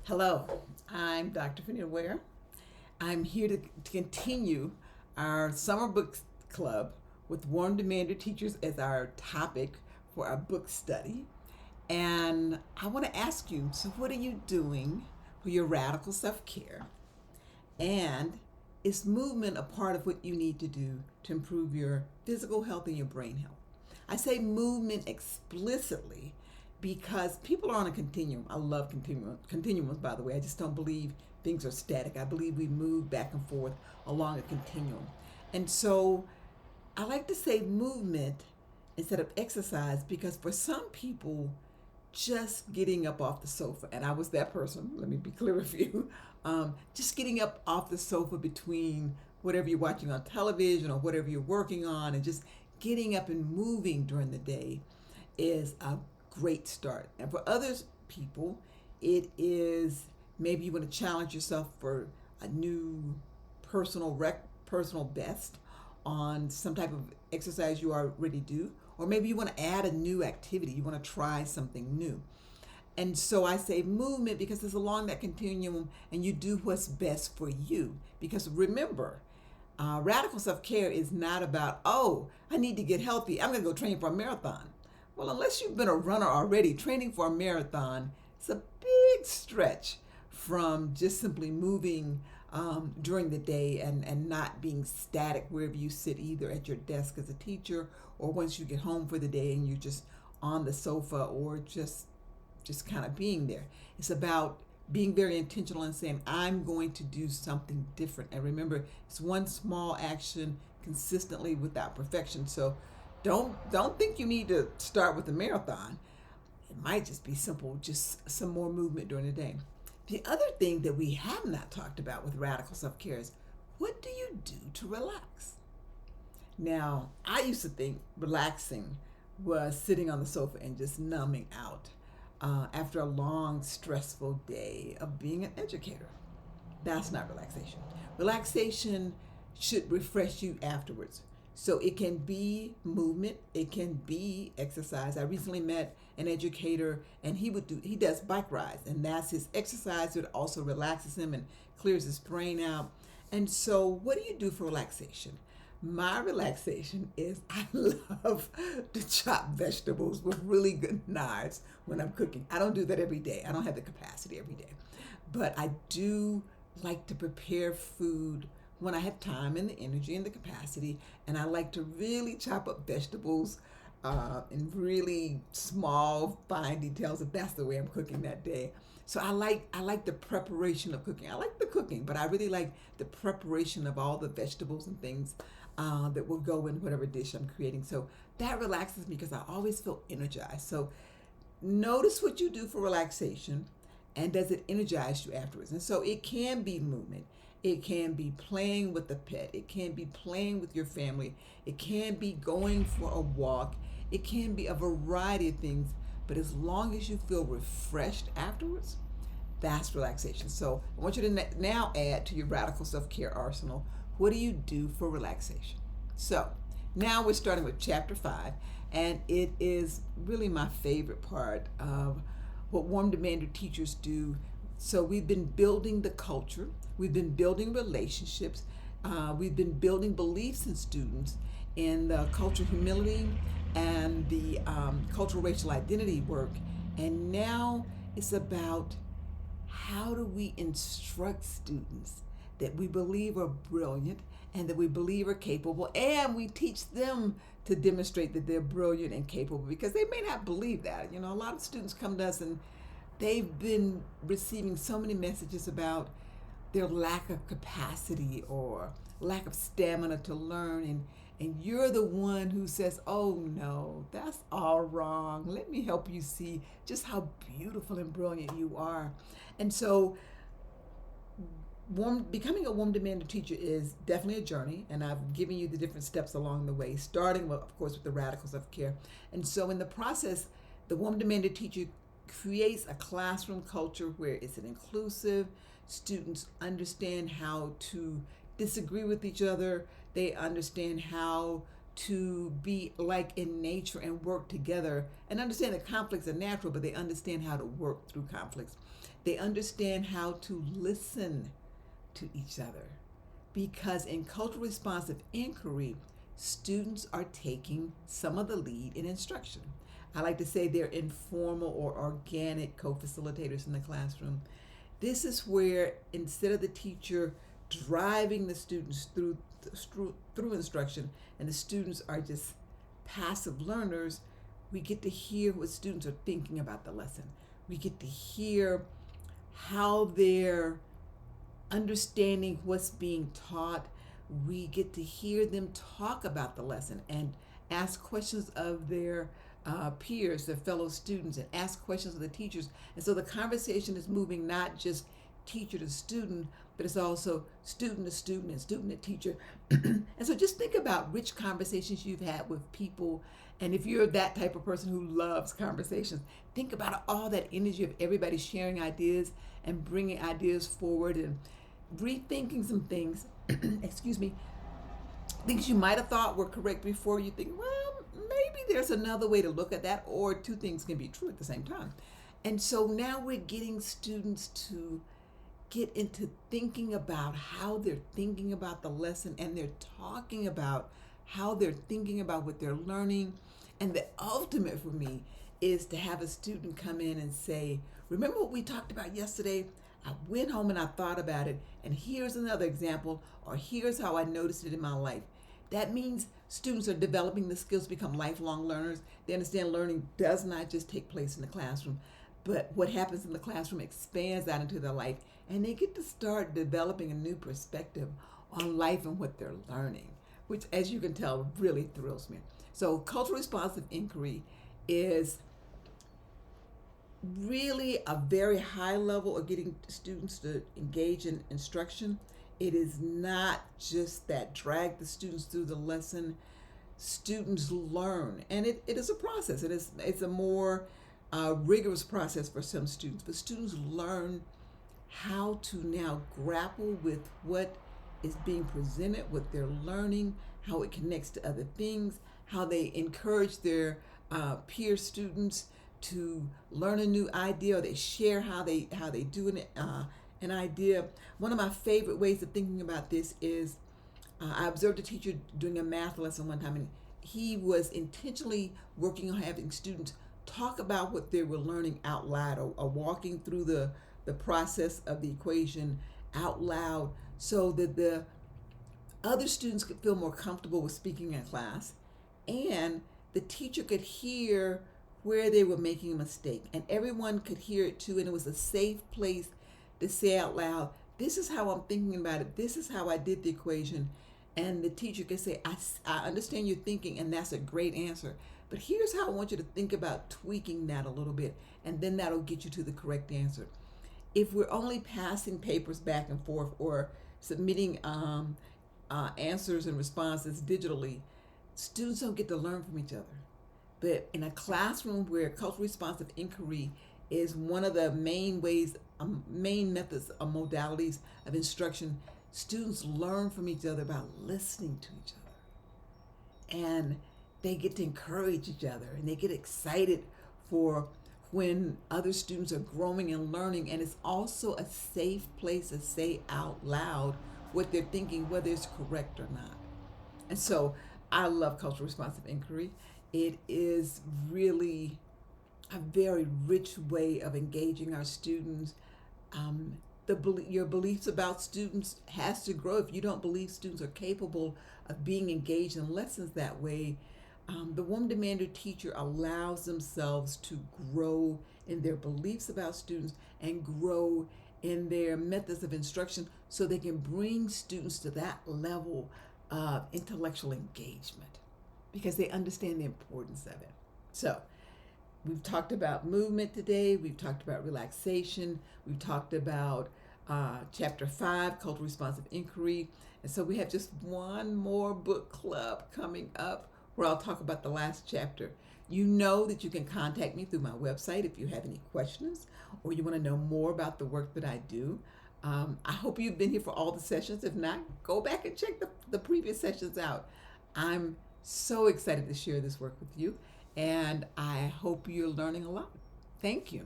Hello, I'm Dr. Franita Ware. I'm here to continue our summer book club with warm demander teachers as our topic for our book study. And I want to ask you, so what are you doing for your radical self-care? And is movement a part of what you need to do to improve your physical health and your brain health? I say movement explicitly because people are on a continuum. I love continuums, by the way. I just don't believe things are static. I believe we move back and forth along a continuum. And so I like to say movement instead of exercise because for some people, just getting up off the sofa, and I was that person, let me be clear with you, just getting up off the sofa between whatever you're watching on television or whatever you're working on, and just getting up and moving during the day is a great start. And for others people, it is maybe you want to challenge yourself for a new personal best on some type of exercise you already do, or maybe you want to add a new activity, you want to try something new. And so I say movement because it's along that continuum and you do what's best for you. Because remember, radical self-care is not about, oh, I need to get healthy, I'm going to go train for a marathon. Well, unless you've been a runner already, training for a marathon is a big stretch from just simply moving during the day and not being static wherever you sit, either at your desk as a teacher or once you get home for the day and you're just on the sofa or just kind of being there. It's about being very intentional and saying, I'm going to do something different. And remember, it's one small action consistently without perfection. So don't think you need to start with a marathon. It might just be simple, just some more movement during the day. The other thing that we have not talked about with radical self-care is, what do you do to relax? Now, I used to think relaxing was sitting on the sofa and just numbing out after a long, stressful day of being an educator. That's not relaxation. Relaxation should refresh you afterwards. So it can be movement, it can be exercise. I recently met an educator and he does bike rides, and that's his exercise. It also relaxes him and clears his brain out. And so what do you do for relaxation? My relaxation is I love to chop vegetables with really good knives when I'm cooking. I don't do that every day. I don't have the capacity every day. But I do like to prepare food when I have time and the energy and the capacity, and I like to really chop up vegetables in really small, fine details if that's the way I'm cooking that day. So I like the preparation of cooking. I like the cooking, but I really like the preparation of all the vegetables and things that will go in whatever dish I'm creating. So that relaxes me because I always feel energized. So notice what you do for relaxation and does it energize you afterwards. And so it can be movement. It can be playing with the pet. It can be playing with your family. It can be going for a walk. It can be a variety of things. But as long as you feel refreshed afterwards, that's relaxation. So I want you to now add to your radical self-care arsenal, what do you do for relaxation? So now we're starting with chapter 5, and it is really my favorite part of what warm demander teachers do. So we've been building the culture, we've been building relationships, we've been building beliefs in students in the cultural humility and the cultural racial identity work. And now it's about how do we instruct students that we believe are brilliant and that we believe are capable, and we teach them to demonstrate that they're brilliant and capable, because they may not believe that. You know, a lot of students come to us and they've been receiving so many messages about their lack of capacity or lack of stamina to learn, and you're the one who says, oh no, that's all wrong. Let me help you see just how beautiful and brilliant you are. And so becoming a warm demander teacher is definitely a journey, and I've given you the different steps along the way, starting with, of course, with the radical self-care. And so in the process, the warm demander teacher creates a classroom culture where it's an inclusive. Students understand how to disagree with each other. They understand how to be like in nature and work together, and understand that conflicts are natural, but they understand how to work through conflicts. They understand how to listen to each other. Because in cultural responsive inquiry, students are taking some of the lead in instruction. I like to say they're informal or organic co-facilitators in the classroom. This is where instead of the teacher driving the students through instruction and the students are just passive learners, we get to hear what students are thinking about the lesson. We get to hear how they're understanding what's being taught. We get to hear them talk about the lesson and ask questions of their peers, their fellow students, and ask questions of the teachers. And so the conversation is moving not just teacher to student, but it's also student to student and student to teacher. And so just think about rich conversations you've had with people. And if you're that type of person who loves conversations, think about all that energy of everybody sharing ideas and bringing ideas forward and rethinking some things, excuse me, things you might have thought were correct before. You think, well, maybe there's another way to look at that, or two things can be true at the same time. And so now we're getting students to get into thinking about how they're thinking about the lesson, and they're talking about how they're thinking about what they're learning. And the ultimate for me is to have a student come in and say, remember what we talked about yesterday? I went home and I thought about it, and here's another example, or here's how I noticed it in my life. That means students are developing the skills to become lifelong learners. They understand learning does not just take place in the classroom, but what happens in the classroom expands out into their life, and they get to start developing a new perspective on life and what they're learning, which, as you can tell, really thrills me. So cultural responsive inquiry is really a very high level of getting students to engage in instruction. It is not just that drag the students through the lesson. Students learn, and it is a process. It's a more rigorous process for some students, but students learn how to now grapple with what is being presented, what they're learning, how it connects to other things, how they encourage their peer students to learn a new idea, or they share how they do an idea. One of my favorite ways of thinking about this is I observed a teacher doing a math lesson one time, and he was intentionally working on having students talk about what they were learning out loud, or walking through the process of the equation out loud, so that the other students could feel more comfortable with speaking in class, and the teacher could hear where they were making a mistake, and everyone could hear it too, and it was a safe place to say out loud, this is how I'm thinking about it, this is how I did the equation. And the teacher could say, I understand your thinking, and that's a great answer, but here's how I want you to think about tweaking that a little bit, and then that'll get you to the correct answer. If we're only passing papers back and forth, or submitting answers and responses digitally, students don't get to learn from each other. But in a classroom where culturally responsive inquiry is one of the main methods of modalities of instruction, students learn from each other about listening to each other. And they get to encourage each other, and they get excited for when other students are growing and learning. And it's also a safe place to say out loud what they're thinking, whether it's correct or not. And so I love cultural responsive inquiry. It is really a very rich way of engaging our students. Your beliefs about students has to grow. If you don't believe students are capable of being engaged in lessons that way, the woman demander teacher allows themselves to grow in their beliefs about students and grow in their methods of instruction, so they can bring students to that level of intellectual engagement because they understand the importance of it. So we've talked about movement today. We've talked about relaxation. We've talked about Chapter 5, Cultural Responsive Inquiry. And so we have just one more book club coming up where I'll talk about the last chapter. You know that you can contact me through my website if you have any questions or you want to know more about the work that I do. I hope you've been here for all the sessions. If not, go back and check the previous sessions out. I'm so excited to share this work with you, and I hope you're learning a lot. Thank you.